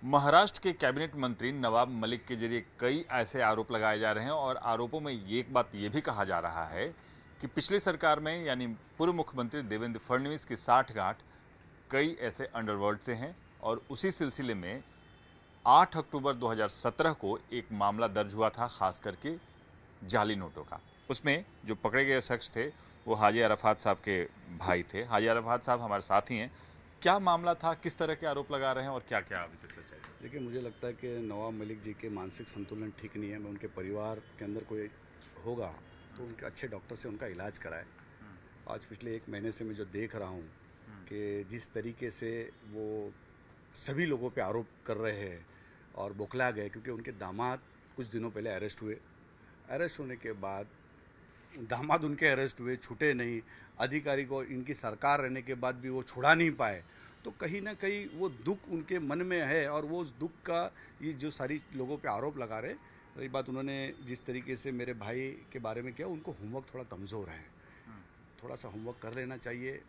महाराष्ट्र के कैबिनेट मंत्री नवाब मलिक के जरिए कई ऐसे आरोप लगाए जा रहे हैं और आरोपों में एक बात यह भी कहा जा रहा है कि पिछली सरकार में यानी पूर्व मुख्यमंत्री देवेंद्र फडणवीस की साठगांठ कई ऐसे अंडरवर्ल्ड से हैं और उसी सिलसिले में 8 अक्टूबर 2017 को एक मामला दर्ज हुआ था, खास करके जाली नोटों का। उसमें जो पकड़े गए शख्स थे वो हाजी अराफात साहब के भाई थे। हाजी अराफात साहब हमारे साथी हैं। क्या मामला था, किस तरह के आरोप लगा रहे हैं और क्या क्या अभी तक सच्चाई है? देखिए, मुझे लगता है कि नवाब मलिक जी के मानसिक संतुलन ठीक नहीं है। मैं उनके परिवार के अंदर कोई होगा तो उनके अच्छे डॉक्टर से उनका इलाज कराए। आज पिछले 1 महीने से मैं जो देख रहा हूँ कि जिस तरीके से वो सभी लोगों पे आरोप कर रहे हैं और बौखला गए, क्योंकि उनके दामाद कुछ दिनों पहले अरेस्ट हुए। अरेस्ट होने के बाद दामाद उनके अरेस्ट हुए, छूटे नहीं। अधिकारी को इनकी सरकार रहने के बाद भी वो छुड़ा नहीं पाए। तो कहीं ना कहीं वो दुख उनके मन में है और वो उस दुख का ये जो सारी लोगों पे आरोप लगा रहे। रही बात, उन्होंने जिस तरीके से मेरे भाई के बारे में किया, उनको होमवर्क थोड़ा कमज़ोर है। थोड़ा सा होमवर्क कर लेना चाहिए।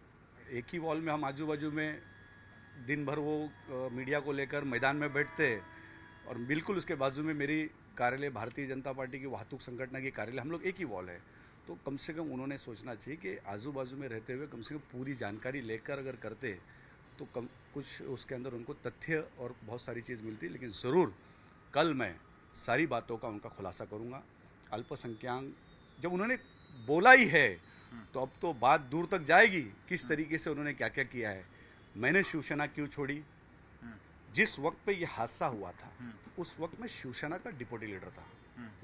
एक ही वॉल में हम आजू बाजू में दिन भर वो मीडिया को लेकर मैदान में बैठते और बिल्कुल उसके बाजू में मेरी कार्यालय, भारतीय जनता पार्टी की वाहतूक संगठन की कार्यालय, हम लोग एक ही वॉल है। तो कम से कम उन्होंने सोचना चाहिए कि आजू बाजू में रहते हुए कम से कम पूरी जानकारी लेकर अगर करते तो कम कुछ उसके अंदर उनको तथ्य और बहुत सारी चीज़ मिलती। लेकिन ज़रूर कल मैं सारी बातों का उनका खुलासा करूंगा। अल्पसंख्यक जब उन्होंने बोला ही है तो अब तो बात दूर तक जाएगी, किस तरीके से उन्होंने क्या क्या किया है। मैंने शिवसेना क्यों छोड़ी? जिस वक्त पे ये हादसा हुआ था उस वक्त मैं शिवसेना का डिप्टी लीडर था।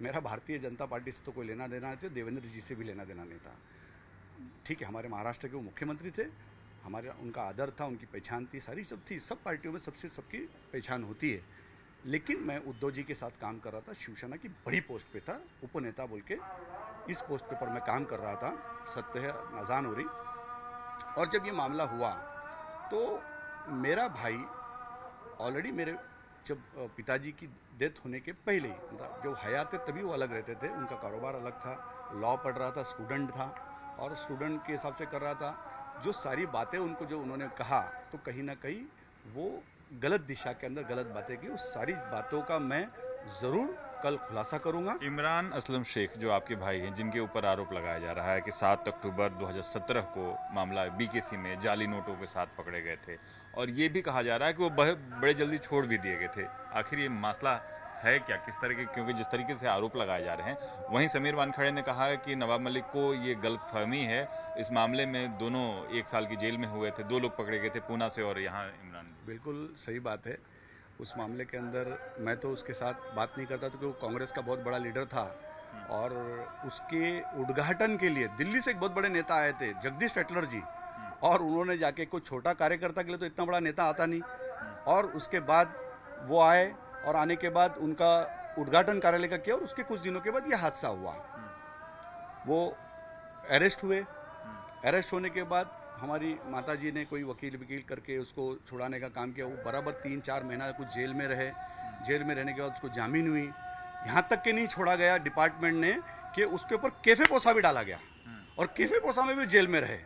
मेरा भारतीय जनता पार्टी से तो कोई लेना देना नहीं था, देवेंद्र जी से भी लेना देना नहीं था। ठीक है, हमारे महाराष्ट्र के वो मुख्यमंत्री थे, हमारा उनका आदर था, उनकी पहचान थी, सारी सब थी। सब पार्टियों में सबसे सबकी पहचान होती है। लेकिन मैं उद्धव जी के साथ काम कर रहा था, शिवसेना की बड़ी पोस्ट पे था, उपनेता बोल के इस पोस्ट पे पर मैं काम कर रहा था, सत्य है अजान हो रही। और जब ये मामला हुआ तो मेरा भाई ऑलरेडी मेरे जब पिताजी की डेथ होने के पहले ही, मतलब जो हयात थे तभी वो अलग रहते थे। उनका कारोबार अलग था, लॉ पढ़ रहा था, स्टूडेंट था और स्टूडेंट के हिसाब से कर रहा था। जो सारी बातें उनको जो उन्होंने कहा तो कहीं ना कहीं वो गलत दिशा के अंदर गलत बातें की। उस सारी बातों का मैं ज़रूर कल खुलासा करूंगा। इमरान असलम शेख जो आपके भाई हैं, जिनके ऊपर आरोप लगाया जा रहा है कि 7 अक्टूबर 2017 को मामला बीकेसी में जाली नोटों के साथ पकड़े गए थे और ये भी कहा जा रहा है कि वो बड़े जल्दी छोड़ भी दिए गए थे। आखिर ये मसला है क्या, किस तरह के? क्योंकि जिस तरीके से आरोप लगाए जा रहे हैं, वहीं समीर वानखड़े ने कहा है कि नवाब मलिक को ये गलतफहमी है। इस मामले में दोनों 1 साल की जेल में हुए थे, 2 लोग पकड़े गए थे, पूना से और यहाँ इमरान। बिल्कुल सही बात है। उस मामले के अंदर मैं तो उसके साथ बात नहीं करता, तो कि वो कांग्रेस का बहुत बड़ा लीडर था और उसके उद्घाटन के लिए दिल्ली से एक बहुत बड़े नेता आए थे, जगदीश शेट्टर जी, और उन्होंने जाके कोई छोटा कार्यकर्ता के लिए तो इतना बड़ा नेता आता नहीं। और उसके बाद वो आए और आने के बाद उनका उद्घाटन कार्यालय का किया और उसके कुछ दिनों के बाद ये हादसा हुआ। वो अरेस्ट हुए। अरेस्ट होने के बाद हमारी माताजी ने कोई वकील करके उसको छुड़ाने का काम किया। वो बराबर 3-4 महीना कुछ जेल में रहे। जेल में रहने के बाद उसको जामीन हुई। यहाँ तक कि नहीं छोड़ा गया डिपार्टमेंट ने कि उसके ऊपर कैफे पोसा भी डाला गया और कैफे पोसा में भी जेल में रहे।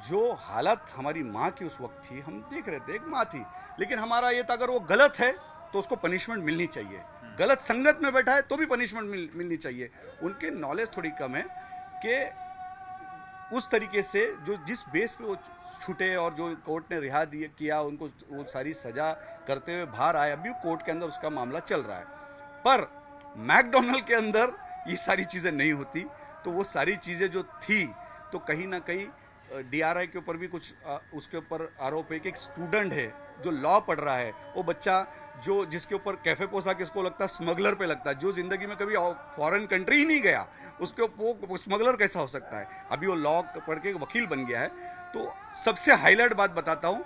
जो हालत हमारी माँ की उस वक्त थी, हम देख रहे थे, एक माँ थी। लेकिन हमारा ये था अगर वो गलत है तो उसको पनिशमेंट मिलनी चाहिए, गलत संगत में बैठा है तो भी पनिशमेंट मिलनी चाहिए। उनके नॉलेज थोड़ी कम है कि उस तरीके से जो जिस बेस पे वो छूटे और जो कोर्ट ने रिहा किया, उनको वो सारी सजा करते हुए बाहर आए। अभी कोर्ट के अंदर उसका मामला चल रहा है। पर मैकडोनल्ड के अंदर ये सारी चीजें नहीं होती। तो वो सारी चीजें जो थी, तो कहीं ना कहीं डीआरआई के ऊपर भी कुछ उसके ऊपर आरोप है कि एक स्टूडेंट है जो लॉ पढ़ रहा है, वो बच्चा जो जिसके ऊपर कैफे पोसा किसको लगता है, स्मगलर पे लगता है, जो जिंदगी में कभी फॉरेन कंट्री ही नहीं गया, उसके वो स्मगलर कैसा हो सकता है? अभी वो लॉ पढ़ के वकील बन गया है। तो सबसे हाईलाइट बात बताता हूं,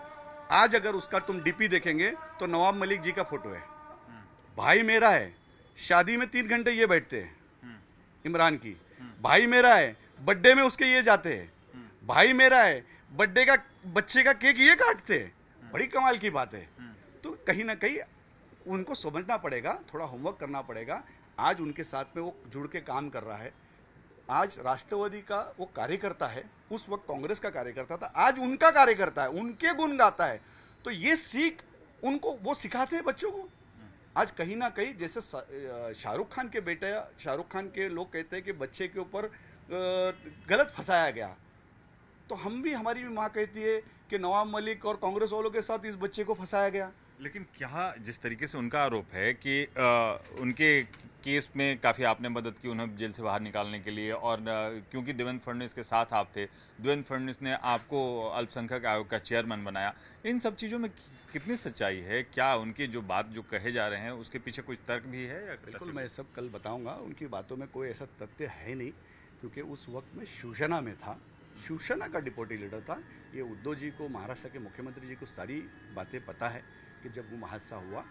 आज अगर उसका तुम डीपी देखेंगे तो नवाब मलिक जी का फोटो है। भाई मेरा है, शादी में 3 घंटे ये बैठते हैं इमरान की। भाई मेरा है, बर्थडे में उसके ये जाते हैं। भाई मेरा है, बर्थडे का बच्चे का केक ये काटते हैं। बड़ी कमाल की बात है। तो कहीं ना कहीं उनको समझना पड़ेगा, थोड़ा होमवर्क करना पड़ेगा। आज उनके साथ में वो जुड़ के काम कर रहा है। आज राष्ट्रवादी का वो कार्यकर्ता है, उस वक्त कांग्रेस का कार्यकर्ता था, आज उनका कार्यकर्ता है, उनके गुण गाता है। तो ये सीख उनको वो सिखाते हैं बच्चों को। आज कहीं ना कहीं जैसे शाहरुख खान के बेटे, शाहरुख खान के लोग कहते हैं कि बच्चे के ऊपर गलत फंसाया गया, तो हम भी, हमारी भी माँ कहती है कि नवाब मलिक और कांग्रेस वालों के साथ इस बच्चे को फंसाया गया। लेकिन क्या जिस तरीके से उनका आरोप है कि उनके केस में काफ़ी आपने मदद की उन्हें जेल से बाहर निकालने के लिए, और क्योंकि देवेंद्र फडणवीस के साथ आप थे, देवेंद्र फडणवीस ने आपको अल्पसंख्यक आयोग का चेयरमैन बनाया, इन सब चीज़ों में कितनी सच्चाई है? क्या उनकी जो बात जो कहे जा रहे हैं उसके पीछे कुछ तर्क भी है या? बिल्कुल, मैं सब कल बताऊंगा। उनकी बातों में कोई ऐसा तथ्य है नहीं, क्योंकि उस वक्त में शिवसेना में था, शिवसेना का डिप्टी लीडर था। ये उद्धव जी को, महाराष्ट्र के मुख्यमंत्री जी को सारी बातें पता है कि जब वो हादसा हुआ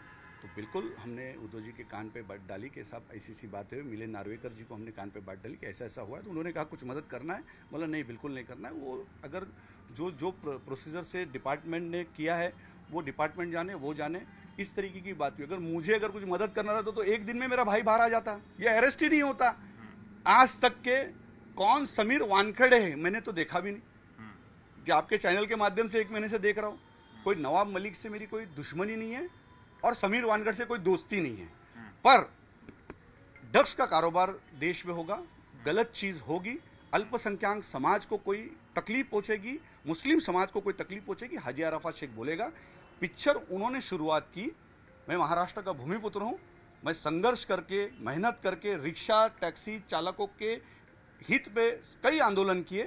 तो बिल्कुल हमने उद्धव जी के कान पे बात डाली कि साहब ऐसी सी बात है। मिलिंद नार्वेकर जी को हमने कान पे बात डाली कि ऐसा ऐसा हुआ है, तो उन्होंने कहा कुछ मदद करना है, बोला नहीं बिल्कुल नहीं करना है। वो अगर जो प्रोसीजर से डिपार्टमेंट ने किया है वो डिपार्टमेंट जाने, वो जाने। इस तरीके की बात हुई। अगर मुझे अगर कुछ मदद करना रहता तो एक दिन में मेरा भाई बाहर आ जाता, ये अरेस्ट ही नहीं होता। आज तक के कौन समीर वानखेड़े है मैंने तो देखा भी नहीं, कि आपके चैनल के माध्यम से 1 महीने से देख रहा हूं। कोई नवाब मलिक से मेरी कोई दुश्मनी नहीं है और समीर वानखेड़े से कोई दोस्ती नहीं है, पर ड्रग्स का कारोबार देश में होगा, गलत चीज होगी, अल्पसंख्यक समाज को कोई तकलीफ पहुंचेगी, मुस्लिम समाज को कोई तकलीफ पहुंचेगी, हाजी अराफात शेख बोलेगा। पिक्चर उन्होंने शुरुआत की, मैं महाराष्ट्र का भूमिपुत्र हूं, मैं संघर्ष करके, मेहनत करके, रिक्शा टैक्सी चालकों के हित पे कई आंदोलन किए।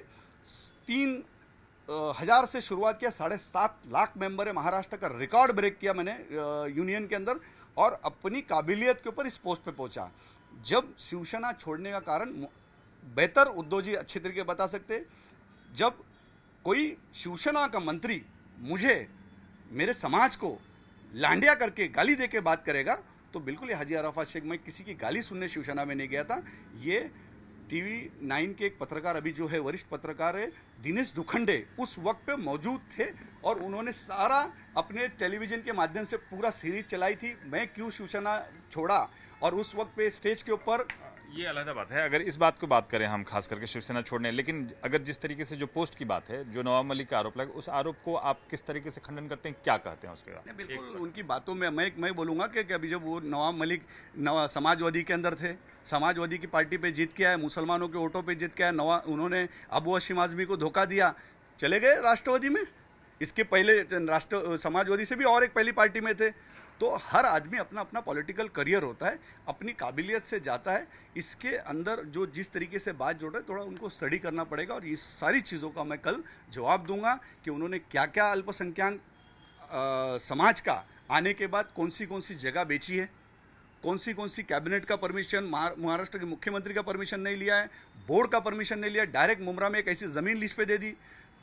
3,000 से शुरुआत किया, 7.5 लाख मेंबर है, महाराष्ट्र का रिकॉर्ड ब्रेक किया मैंने यूनियन के अंदर, और अपनी काबिलियत के ऊपर इस पोस्ट पे पहुंचा। जब शिवसेना छोड़ने का कारण बेहतर उद्धव जी अच्छे तरीके बता सकते, जब कोई शिवसेना का मंत्री मुझे, मेरे समाज को लांडिया करके गाली देके बात करेगा तो बिल्कुल ये हाजी अराफात शेख, मैं किसी की गाली सुनने शिवसेना में नहीं गया था। ये टीवी 9 के एक पत्रकार, अभी जो है वरिष्ठ पत्रकार है दिनेश दुखंडे, उस वक्त पे मौजूद थे और उन्होंने सारा अपने टेलीविजन के माध्यम से पूरा सीरीज चलाई थी, मैं क्यों शिवसेना छोड़ा। और उस वक्त पे स्टेज के ऊपर, ये अलग बात है अगर इस बात को बात करें हम, खास करके शिवसेना छोड़ने, लेकिन अगर जिस तरीके से जो पोस्ट की बात है, जो नवाब मलिक का आरोप लगा, उस आरोप को आप किस तरीके से खंडन करते हैं, क्या कहते हैं उसके बाद? बिल्कुल उनकी बातों में मैं बोलूंगा कि अभी जब वो नवाब मलिक समाजवादी के अंदर थे, समाजवादी की पार्टी पे जीत के आए, मुसलमानों के वोटों पे जीत के आए, उन्होंने अबू हशीम आजमी को धोखा दिया, चले गए राष्ट्रवादी में। इसके पहले समाजवादी से भी और एक पहली पार्टी में थे। तो हर आदमी अपना अपना पॉलिटिकल करियर होता है, अपनी काबिलियत से जाता है। इसके अंदर जो जिस तरीके से बात जोड़ रहे हैं, थोड़ा उनको स्टडी करना पड़ेगा, और इस सारी चीज़ों का मैं कल जवाब दूंगा कि उन्होंने क्या क्या अल्पसंख्यक समाज का आने के बाद कौन सी जगह बेची है, कौन सी कैबिनेट का परमिशन, महाराष्ट्र के मुख्यमंत्री का परमिशन नहीं लिया है, बोर्ड का परमिशन नहीं लिया, डायरेक्ट मुमरा में एक ऐसी जमीन लीज पे दे दी,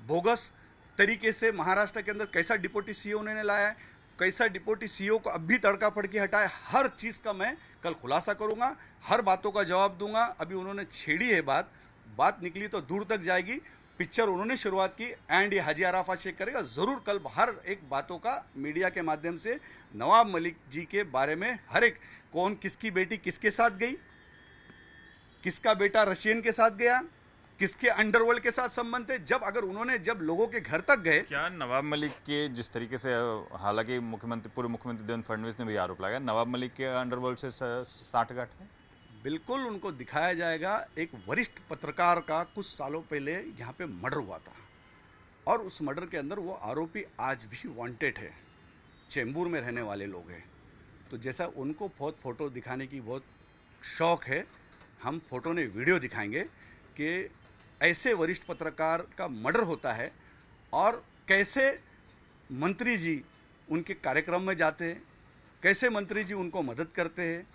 बोगस तरीके से महाराष्ट्र के अंदर कैसा डिप्टी सीओ उन्होंने लाया है, कैसा डिप्टी सीओ को अब भी तड़का फड़ के हटाए, हर चीज का मैं कल खुलासा करूंगा, हर बातों का जवाब दूंगा। अभी उन्होंने छेड़ी है बात निकली तो दूर तक जाएगी। पिक्चर उन्होंने शुरुआत की एंड ये हाजी अराफात शेख करेगा जरूर। कल हर एक बातों का मीडिया के माध्यम से नवाब मलिक जी के बारे में, हर एक, कौन किसकी बेटी किसके साथ गई, किसका बेटा रशियन के साथ गया, किसके अंडरवर्ल्ड के साथ संबंध थे, जब लोगों के घर तक गए। क्या नवाब मलिक के जिस तरीके से, हालांकि पूर्व मुख्यमंत्री देवेंद्र फडणवीस ने भी आरोप लगाया, नवाब मलिक के अंडरवर्ल्ड से साठगांठ है? बिल्कुल उनको दिखाया जाएगा। एक वरिष्ठ पत्रकार का कुछ सालों पहले यहाँ पे मर्डर हुआ था, और उस मर्डर के अंदर वो आरोपी आज भी वांटेड है, चेंबूर में रहने वाले लोग हैं। तो जैसा उनको बहुत फोटो दिखाने की बहुत शौक है, हम फोटो ने वीडियो दिखाएंगे कि ऐसे वरिष्ठ पत्रकार का मर्डर होता है और कैसे मंत्री जी उनके कार्यक्रम में जाते हैं, कैसे मंत्री जी उनको मदद करते हैं।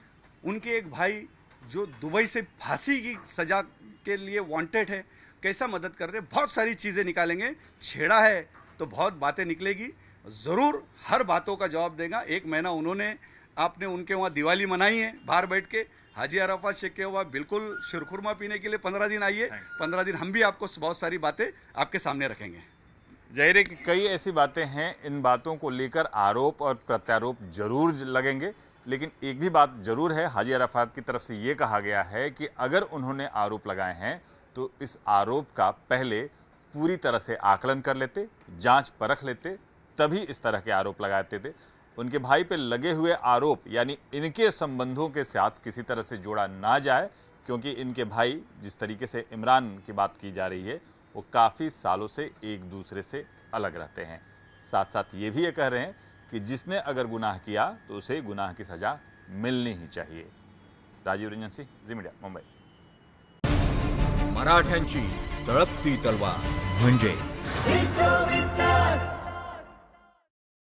उनके एक भाई जो दुबई से फांसी की सजा के लिए वांटेड है, कैसा मदद करते हैं। बहुत सारी चीज़ें निकालेंगे, छेड़ा है तो बहुत बातें निकलेगी, ज़रूर हर बातों का जवाब देगा। 1 महीना आपने उनके वहाँ दिवाली मनाई है बाहर बैठ के, हाजी अराफात शेख के वहाँ बिल्कुल शिरखुरमा पीने के लिए 15 दिन आइए, 15 दिन हम भी आपको बहुत सारी बातें आपके सामने रखेंगे। जाहिर है कि कई ऐसी बातें हैं, इन बातों को लेकर आरोप और प्रत्यारोप जरूर लगेंगे, लेकिन एक भी बात जरूर है, हाजी अराफात की तरफ से ये कहा गया है कि अगर उन्होंने आरोप लगाए हैं तो इस आरोप का पहले पूरी तरह से आकलन कर लेते, जांच परख लेते, तभी इस तरह के आरोप लगाते थे। उनके भाई पे लगे हुए आरोप यानी इनके संबंधों के साथ किसी तरह से जोड़ा ना जाए, क्योंकि इनके भाई जिस तरीके से इमरान की बात की जा रही है वो काफी सालों से एक दूसरे से अलग रहते हैं। साथ साथ ये भी कह रहे हैं कि जिसने अगर गुनाह किया तो उसे गुनाह की सजा मिलनी ही चाहिए। राजीव रंजन सिंह, झी मीडिया, मुंबई। मराठ्यांची तळपती तलवार म्हणजे